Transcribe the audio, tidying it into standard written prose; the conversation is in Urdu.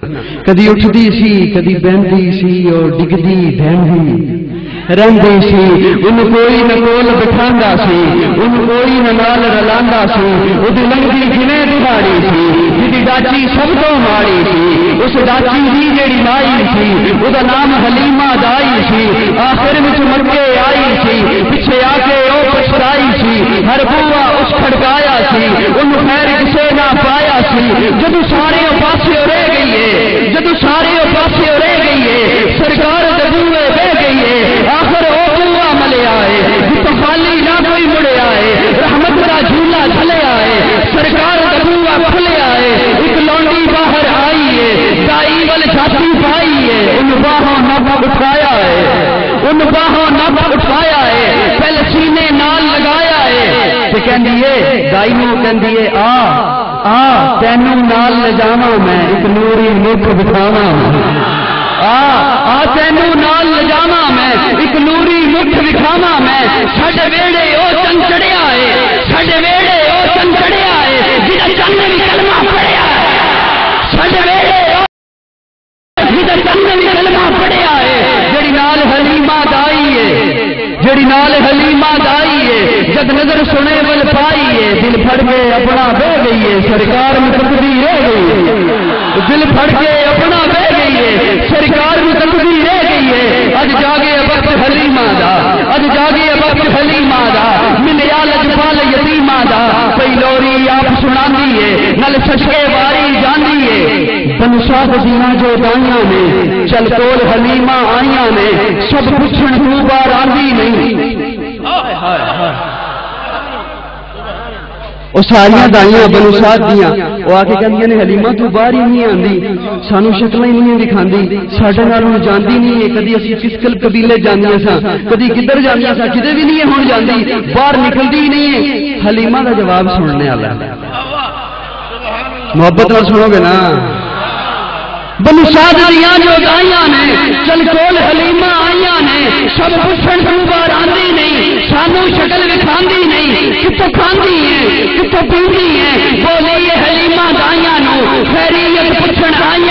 کدی اٹھتی سی کدی بہندی سی اور ڈگدی بہندی رہندی سی ان کوئی نہ کول بٹھاندا سی ان کوئی نہ نال رلاندا سی اودی لنگدی جنے دہاڑی سی جدی ڈاچی سب تو ماڑی سی اس ڈاچی دی جیڑی لائی سی اودا نام حلیمہ دائی سی آخر وچ مکے آئی سی پیچھے آ کے او پچھتائی سی ہر بوا اس کھڑکایا سی ان خیر کسے نہ پایا سی جدو سارے پاسے رہ گئی ہے جدو سارے پاسے رہ گئی ہے سرکار دبوے بہ گئی ہے آخر او بوا ملے آئے جتو خالی نہ کوئی مڑے آئے رحمت کا جھولا جھلے آئے سرکار دبوا کھلے آئے ایک لونڈی باہر آئی ہے دائی وال جھاتی پائی ہے ان باہوں نب اٹھایا ہے ان باہوں نب اٹھایا ہے پہلے سینے نال لگایا ہے تے کہندی ہے دائی نو کہندی ہے آ تینوں نال لے جاواں میں ایک نوری مکھ بٹھاواں آ تینوں نال لے جاواں میں ایک نوری مکھ بٹھاواں میں ساڈے ویڑے او چن چڑھیا ہے ساڈے ویڑے او چن چڑھیا ہے جدا چن وی کلمہ پڑھیا ہے ساڈے ویڑے او جدا چن وی کلمہ پڑھیا ہے جڑی نال حلیمہ دائی ہے جڑی نال حلیمہ دائی ہے جد نظر سنے ول پائی ہے دل پھڑ کے اپنا بہ گئی ہے سرکار مقتدی رہ گئی ہے دل پھڑ کے اپنا بہ گئی ہے سرکار مقتدی رہ گئی ہے اج جاگے وقت حلیمہ دا اج جاگے وقت حلیمہ دا ملیا لجپال یتیمہ دا پئی لوری آپ سناندی ہے نل سچے واری جاندی ہے بنشاد دیاں جو دائیاں نے چل کول حلیمہ آئیاں نے سب پوچھن تو بار آندی نہیں وہ ساریا دائیاں بنوسات دیاں وہ آ کے کہندیاں نے حلیمہ تو باہر ہی نہیں آندی سانو شکل ہی نہیں دکھاندی ساڈے نال جاندی نہیں ہے کدی اسی کس قبیلے جاندیاں سا کدی کدھر جاندیاں سا کدے بھی نہیں ہون جاندی باہر نکلدی ہی نہیں ہے حلیمہ کا جواب سننے والا محبت نال سنو گے نا بنوسات دیاں جو دائیاں نے چل کول حلیمہ آئیاں نے سب پوچھن تو بار آندی نہیں سانو شکل وکھاندی نہیں کتوں کھاندی ہے کتوں پیندی ہے بولی یہ حلیمہ دائیاں نو خیریت پوچھن آئی